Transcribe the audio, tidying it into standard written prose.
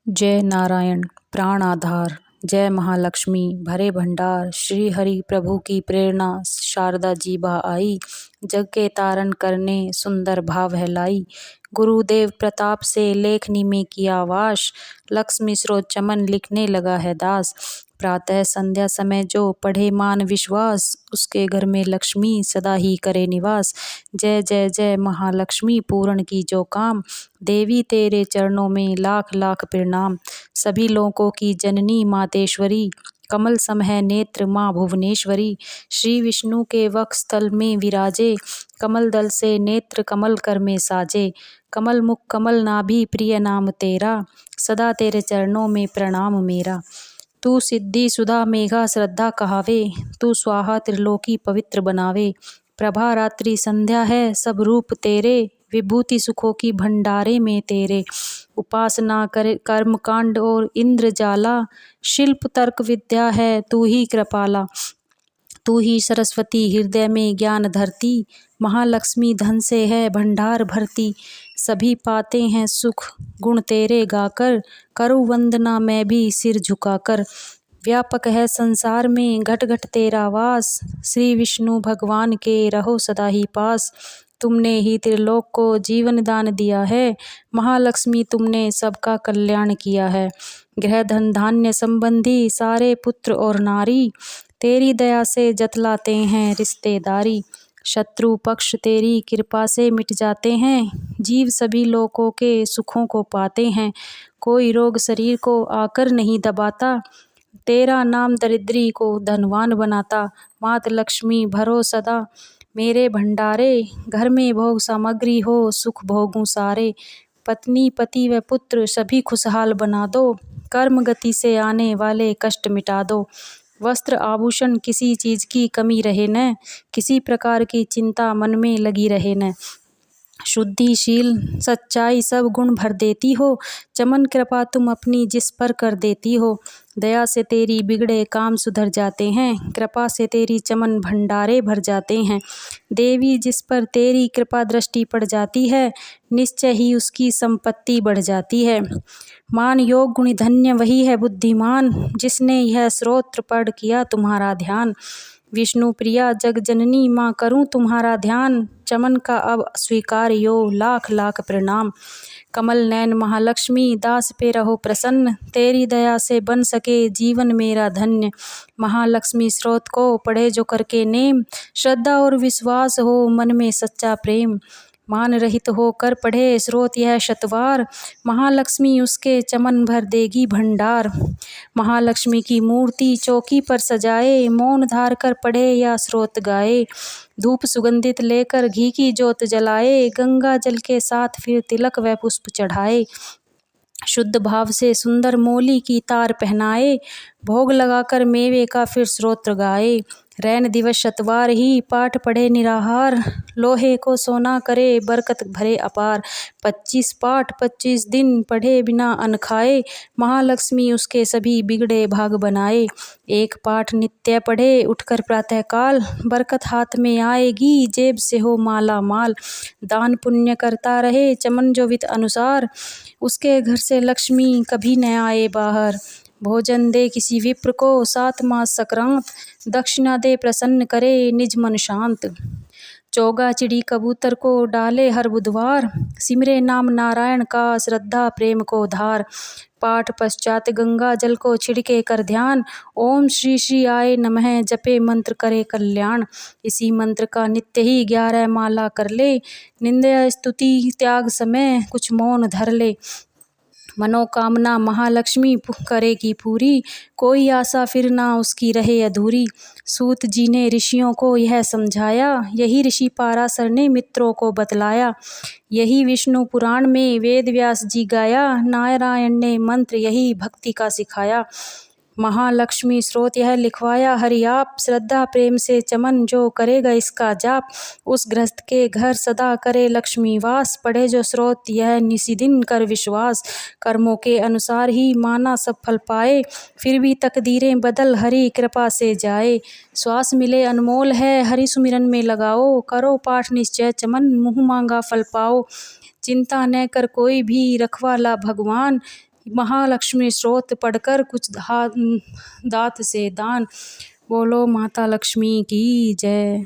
जय नारायण प्राण आधार, जय महालक्ष्मी भरे भंडार। श्री हरि प्रभु की प्रेरणा शारदा जी बा आई, जग के तारण करने सुंदर भाव है लाई। गुरुदेव प्रताप से लेखनी में किया वास, लक्ष्मी स्रोत चमन लिखने लगा है दास। प्रातः संध्या समय जो पढ़े मान विश्वास, उसके घर में लक्ष्मी सदा ही करे निवास। जय जय जय महालक्ष्मी पूर्ण की जो काम, देवी तेरे चरणों में लाख लाख प्रणाम। सभी लोकों की जननी मातेश्वरी, कमल सम है नेत्र माँ भुवनेश्वरी। श्री विष्णु के वक्ष स्थल में विराजे, कमल दल से नेत्र कमल कर में साजे। कमल मुख कमल नाभि प्रिय नाम तेरा, सदा तेरे चरणों में प्रणाम मेरा। तू सिद्धि सुधा मेघा श्रद्धा कहावे, तू स्वाहा त्रिलोकी पवित्र बनावे। प्रभा रात्रि संध्या है सब रूप तेरे, विभूति सुखों की भंडारे में तेरे। उपासना कर कर्म कांड और इंद्र जाला, शिल्प तर्क विद्या है तू ही कृपाला। तू ही सरस्वती हृदय में ज्ञान धरती, महालक्ष्मी धन से है भंडार भरती। सभी पाते हैं सुख गुण तेरे गाकर, करूँ वंदना मैं भी सिर झुकाकर। व्यापक है संसार में घट घट तेरा वास, श्री विष्णु भगवान के रहो सदा ही पास। तुमने ही त्रिलोक को जीवन दान दिया है, महालक्ष्मी तुमने सबका कल्याण किया है। गृह धन धान्य संबंधी सारे पुत्र और नारी, तेरी दया से जतलाते हैं रिश्तेदारी। शत्रु पक्ष तेरी कृपा से मिट जाते हैं, जीव सभी लोकों के सुखों को पाते हैं। कोई रोग शरीर को आकर नहीं दबाता, तेरा नाम दरिद्री को धनवान बनाता। मात लक्ष्मी भरो सदा मेरे भंडारे, घर में भोग सामग्री हो सुख भोगूं सारे। पत्नी पति व पुत्र सभी खुशहाल बना दो, कर्म गति से आने वाले कष्ट मिटा दो। वस्त्र आभूषण किसी चीज की कमी रहे न, किसी प्रकार की चिंता मन में लगी रहे न। शुद्धिशील सच्चाई सब गुण भर देती हो, चमन कृपा तुम अपनी जिस पर कर देती हो। दया से तेरी बिगड़े काम सुधर जाते हैं, कृपा से तेरी चमन भंडारे भर जाते हैं। देवी जिस पर तेरी कृपा दृष्टि पड़ जाती है, निश्चय ही उसकी संपत्ति बढ़ जाती है। मान योग गुणी धन्य वही है बुद्धिमान, जिसने यह स्तोत्र पढ़ किया तुम्हारा ध्यान। विष्णु प्रिया जग जननी माँ करूँ तुम्हारा ध्यान, चमन का अब स्वीकार यो लाख लाख प्रणाम। कमल नैन महालक्ष्मी दास पे रहो प्रसन्न, तेरी दया से बन सके जीवन मेरा धन्य। महालक्ष्मी स्रोत को पढ़े जो करके नेम, श्रद्धा और विश्वास हो मन में सच्चा प्रेम। मान रहित होकर पढ़े स्रोत यह शतवार, महालक्ष्मी उसके चमन भर देगी भंडार। महालक्ष्मी की मूर्ति चौकी पर सजाए, मौन धार कर पढ़े या स्रोत गाए। धूप सुगंधित लेकर घी की जोत जलाए, गंगा जल के साथ फिर तिलक व पुष्प चढ़ाए। शुद्ध भाव से सुंदर मोली की तार पहनाए, भोग लगाकर मेवे का फिर स्तोत्र गाए। रैन दिवस शतवार ही पाठ पढ़े निराहार, लोहे को सोना करे बरकत भरे अपार। 25 पाठ 25 दिन पढ़े बिना अन्न खाए, महालक्ष्मी उसके सभी बिगड़े भाग बनाए। एक पाठ नित्य पढ़े उठकर प्रातः काल, बरकत हाथ में आएगी जेब से हो माला माल। दान पुण्य करता रहे चमन जो वित अनुसार, उसके घर से लक्ष्मी कभी न आए बाहर। भोजन दे किसी विप्र को 7 मास संक्रांत, दक्षिणा दे प्रसन्न करे निज मन शांत। चोगा चिड़ी कबूतर को डाले हर बुधवार, सिमरे नाम नारायण का श्रद्धा प्रेम को धार। पाठ पश्चात गंगा जल को छिड़के कर ध्यान, ओम श्री श्री आय नमः जपे मंत्र करे कल्याण। इसी मंत्र का नित्य ही 11 माला कर ले, निंदा स्तुति त्याग समय कुछ मौन धर ले। मनोकामना महालक्ष्मी करेगी पूरी, कोई आशा फिर ना उसकी रहे अधूरी। सूत जी ने ऋषियों को यह समझाया, यही ऋषि पाराशर ने मित्रों को बतलाया। यही विष्णु पुराण में वेद व्यास जी गाया, नारायण ने मंत्र यही भक्ति का सिखाया। महालक्ष्मी स्रोत यह लिखवाया हरि आप, श्रद्धा प्रेम से चमन जो करेगा इसका जाप, उस गृहस्थ के घर सदा करे लक्ष्मी वास। पढ़े जो स्रोत यह निशिदिन कर विश्वास, कर्मों के अनुसार ही माना सब फल पाए, फिर भी तकदीरें बदल हरि कृपा से जाए। श्वास मिले अनमोल है हरि सुमिरन में लगाओ, करो पाठ निश्चय चमन मुँह मांगा फल पाओ। चिंता न कर कोई भी रखवाला भगवान, महालक्ष्मी स्तोत्र पढ़कर कुछ दात से दान। बोलो माता लक्ष्मी की जय।